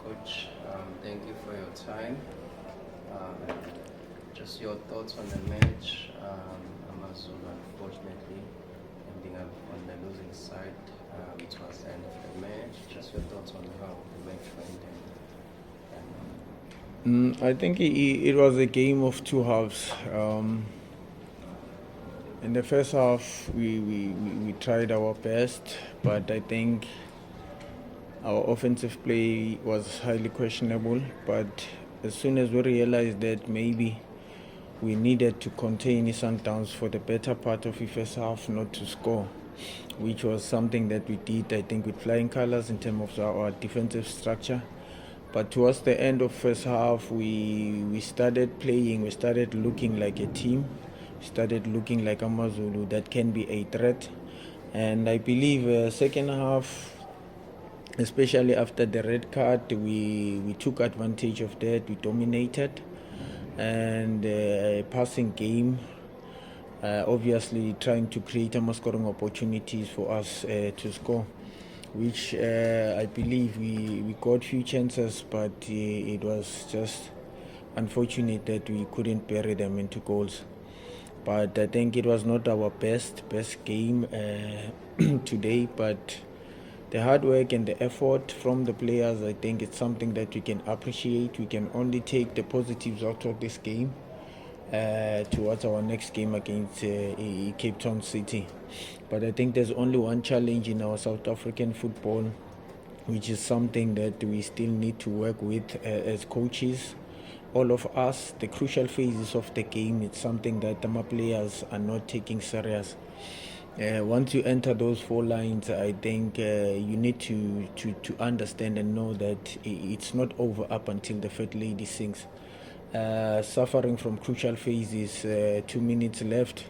Coach, thank you for your time. Um, just your thoughts on the match. AmaZulu, unfortunately, ending up on the losing side towards the end of the match. Just your thoughts on how the match went. I think it was a game of two halves. In the first half, we tried our best, but I think our offensive play was highly questionable. But as soon as we realized that maybe we needed to contain Sundowns for the better part of the first half, not to score, which was something that we did, I think, with flying colours in terms of our defensive structure. But towards the end of first half, we started playing, we started looking like a team, we started looking like AmaZulu that can be a threat. And I believe second half, especially after the red card, we took advantage of that, we dominated. And passing game, obviously trying to create more scoring opportunities for us to score, which I believe we got few chances, but it was just unfortunate that we couldn't bury them into goals. But I think it was not our best game today, but the hard work and the effort from the players, I think it's something that we can appreciate. We can only take the positives out of this game towards our next game against Cape Town City. But I think there's only one challenge in our South African football, which is something that we still need to work with as coaches. All of us, the crucial phases of the game, it's something that our players are not taking serious. Once you enter those four lines, I think you need to understand and know that it's not over up until the third lady sings. Suffering from crucial phases, 2 minutes left,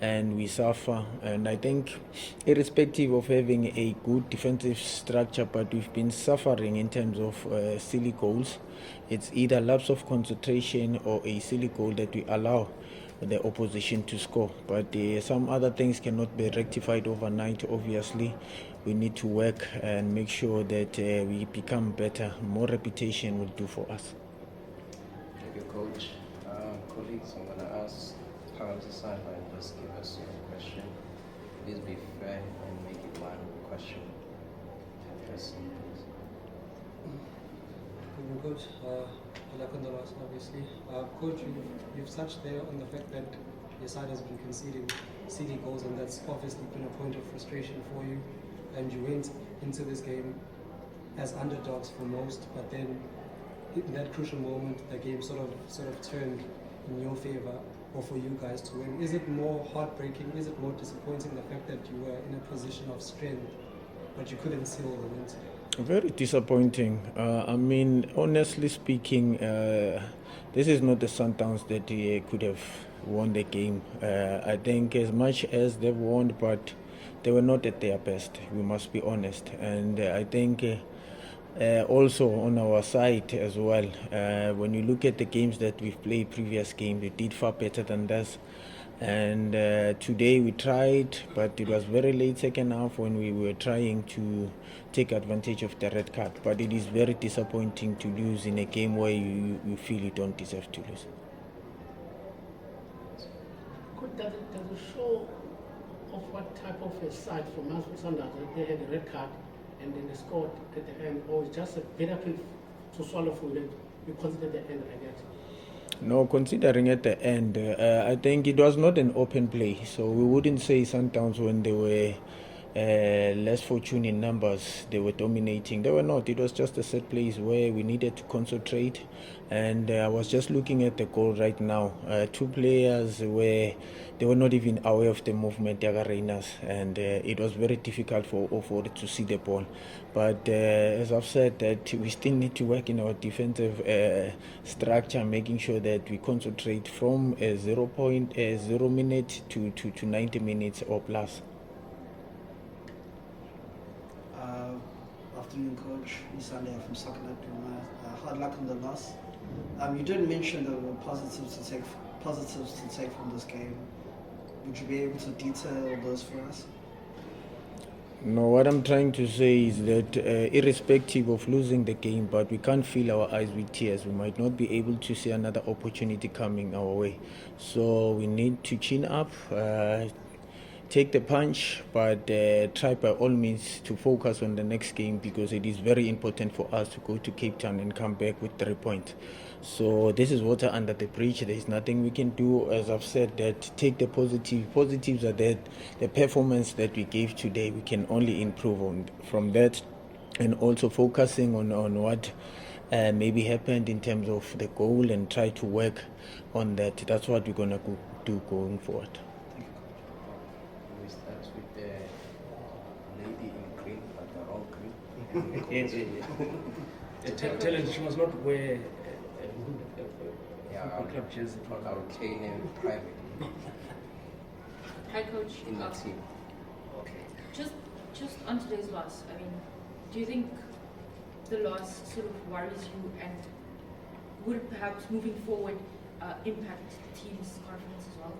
and we suffer. And I think, irrespective of having a good defensive structure, but we've been suffering in terms of silly goals. It's either lapse of concentration or a silly goal that we allow the opposition to score. But some other things cannot be rectified overnight. Obviously, we need to work and make sure that we become better. More repetition will do for us. Thank you, Coach. Colleagues, I'm going to ask Carlos Asante and just give us your question. Please be fair and make it one question. Yes, please. Coach, luck on the loss, obviously. Coach, you've touched there on the fact that your side has been conceding silly goals, and that's obviously been a point of frustration for you. And you went into this game as underdogs for most, but then in that crucial moment, the game sort of turned in your favor, or for you guys to win. Is it more heartbreaking? Is it more disappointing, the fact that you were in a position of strength, but you couldn't seal the win today? Very disappointing. I mean, honestly speaking, this is not the Sundowns that could have won the game. I think as much as they've won, but they were not at their best. We must be honest. And I think also on our side as well, when you look at the games that we've played, previous games, we did far better than this. And today we tried, but it was very late second half when we were trying to take advantage of the red card. But it is very disappointing to lose in a game where you feel you don't deserve to lose. Does it show of what type of a side from Mamelodi Sundowns? They had a red card and then they scored at the end, or it's just a bitter pill to swallow for them? You consider the end, I guess. No, considering at the end, I think it was not an open play. So we wouldn't say Sundowns, when they were less fortunate in numbers, they were dominating. They were not. It was just a set place where we needed to concentrate. And I was just looking at the goal right now. Two players they were not even aware of the movement, Yagareinas, and it was very difficult for it to see the ball. But as I've said, that we still need to work in our defensive structure, making sure that we concentrate from 0.0 minute to 90 minutes or plus. Afternoon, Coach. Isale from Soccer Lab. Hard luck on the loss. You did mention there were positives to take from this game. Would you be able to detail those for us? No, what I'm trying to say is that irrespective of losing the game, but we can't fill our eyes with tears. We might not be able to see another opportunity coming our way. So we need to chin up, take the punch, but try by all means to focus on the next game because it is very important for us to go to Cape Town and come back with 3 points. So this is water under the bridge. There is nothing we can do. As I've said, that take the positives are that the performance that we gave today, we can only improve on from that, and also focusing on what maybe happened in terms of the goal and try to work on that. That's what we're gonna do going forward. We start with the lady in green, but the wrong green. Tell her she must not wear Yeah, football club jersey. I'll retain him privately Hi, Coach. in the team. Just on today's loss, I mean, do you think the loss sort of worries you, and would it perhaps moving forward impact the team's confidence as well?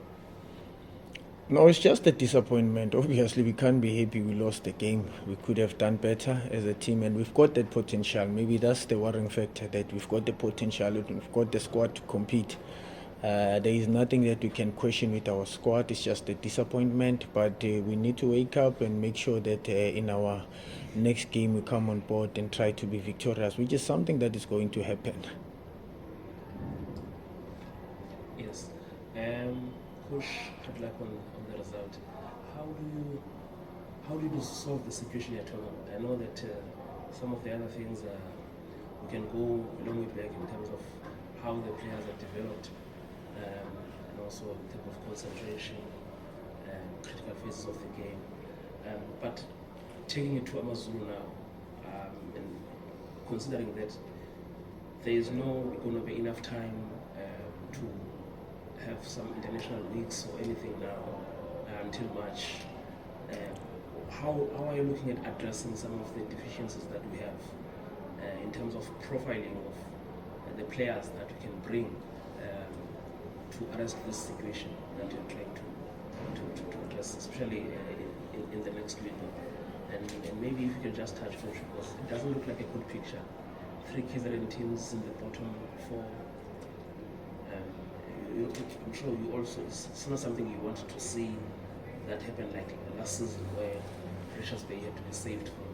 No, it's just a disappointment. Obviously, we can't be happy we lost the game. We could have done better as a team, and we've got that potential. Maybe that's the worrying factor, that we've got the potential, we've got the squad to compete. There is nothing that we can question with our squad. It's just a disappointment, but we need to wake up and make sure that in our next game we come on board and try to be victorious, which is something that is going to happen. Yes. Coach, good luck on the result. How do you solve the situation you're talking about? I know that some of the other things we can go a long way back in terms of how the players are developed, and also in terms of concentration and critical phases of the game. But taking it to AmaZulu now, and considering that there is no going to be enough time to have some international leagues or anything now until March. How are you looking at addressing some of the deficiencies that we have in terms of profiling of the players that we can bring to arrest this situation that you're trying to address, especially in the next window? And maybe if you can just touch on, because it doesn't look like a good picture. 3 KZN teams in the bottom 4. I'm sure you also, it's not something you wanted to see that happen like last season where Precious Bay had to be saved from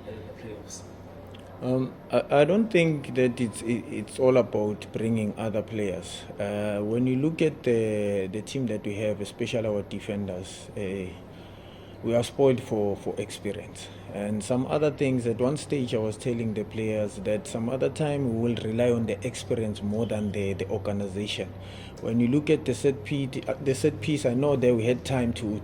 the playoffs. I don't think that it's all about bringing other players. When you look at the team that we have, especially our defenders, we are spoiled for experience. And some other things, at one stage I was telling the players that some other time we will rely on the experience more than the organization. When you look at the set piece, I know that we had time to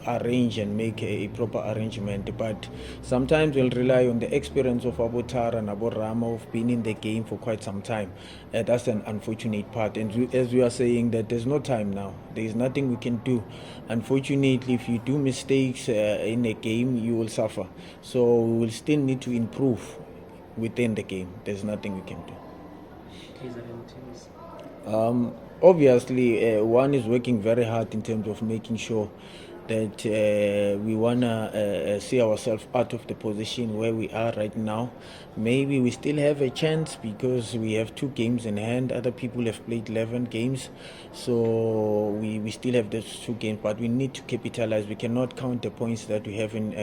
arrange and make a proper arrangement, but sometimes we'll rely on the experience of Abotara and Aborama, who've been in the game for quite some time. That's an unfortunate part. And as we are saying, that there's no time now. There is nothing we can do. Unfortunately, if you do mistakes in a game, you will suffer. So we will still need to improve within the game. There's nothing we can do. KZN teams? Obviously, one is working very hard in terms of making sure that we want to see ourselves out of the position where we are right now. Maybe we still have a chance because we have 2 games in hand. Other people have played 11 games. So we still have those 2 games, but we need to capitalize. We cannot count the points that we haven't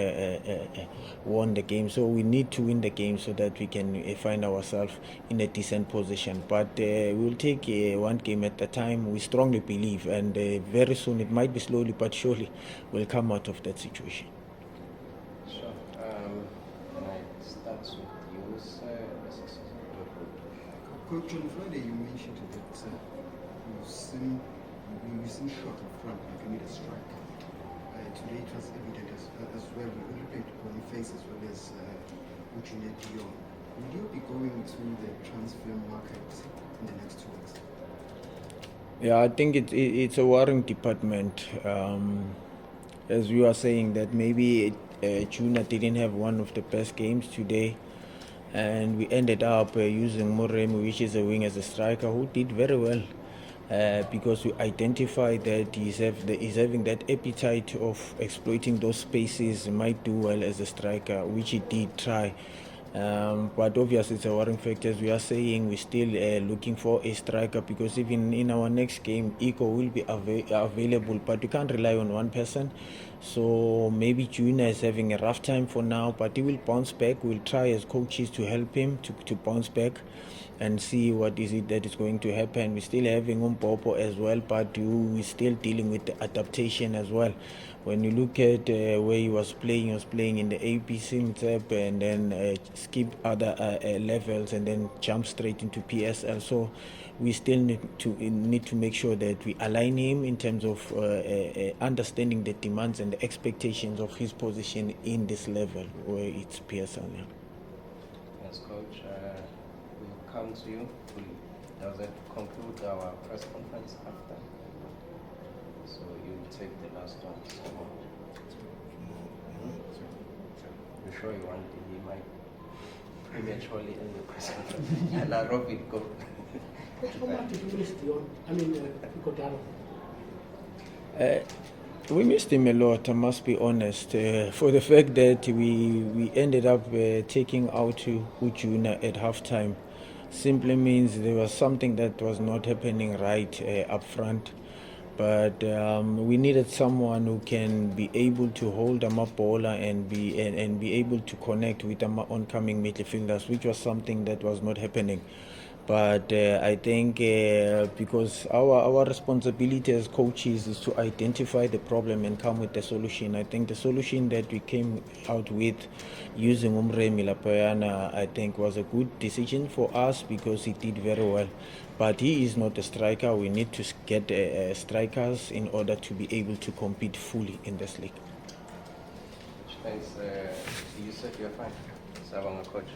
won the game. So we need to win the game so that we can find ourselves in a decent position. But we'll take one game at a time. We strongly believe, and very soon, it might be slowly but surely, we'll come out of that situation. Sure. Can I start with you, sir? Coach, on Friday you mentioned that you seem short in front, like you need a strike. Today it was evident as well. You only played Boniface as well as Uchine Dion. Will you be going to the transfer market in the next 2 weeks? Yeah, I think it's a worrying department. As we are saying that maybe Juna didn't have one of the best games today, and we ended up using Moremi, which is a wing, as a striker, who did very well. because we identify that he's having that appetite of exploiting those spaces, might do well as a striker, which he did try. But obviously it's a worrying factor. As we are saying, we're still looking for a striker, because even in our next game, Eco will be available, but we can't rely on one person. So maybe Junior is having a rough time for now, but he will bounce back. We'll try as coaches to help him to bounce back and see what is it that is going to happen. We're still having Umpopo as well, but we're still dealing with the adaptation as well. When you look at where he was playing in the ABC Mtsep, and then skip other levels and then jump straight into PSL. So we still need to make sure that we align him in terms of understanding the demands and the expectations of his position in this level where it's PSL now. Yes, Coach. We'll come to you. Does it conclude our press conference after? So you'll take the last one. So you sure you want he might prematurely end the press conference? I'll rob it, go. How much did you miss Dion? Godaro? We missed him a lot, I must be honest, for the fact that we ended up taking out Ujuna at halftime. Simply means there was something that was not happening right up front. But we needed someone who can be able to hold Amapola and be able to connect with our oncoming midfielders, which was something that was not happening. But I think because our responsibility as coaches is to identify the problem and come with the solution. I think the solution that we came out with using Umremi Lapayana, I think, was a good decision for us because he did very well. But he is not a striker. We need to get strikers in order to be able to compete fully in this league. Thanks. You said you're fine. So I'm a coach.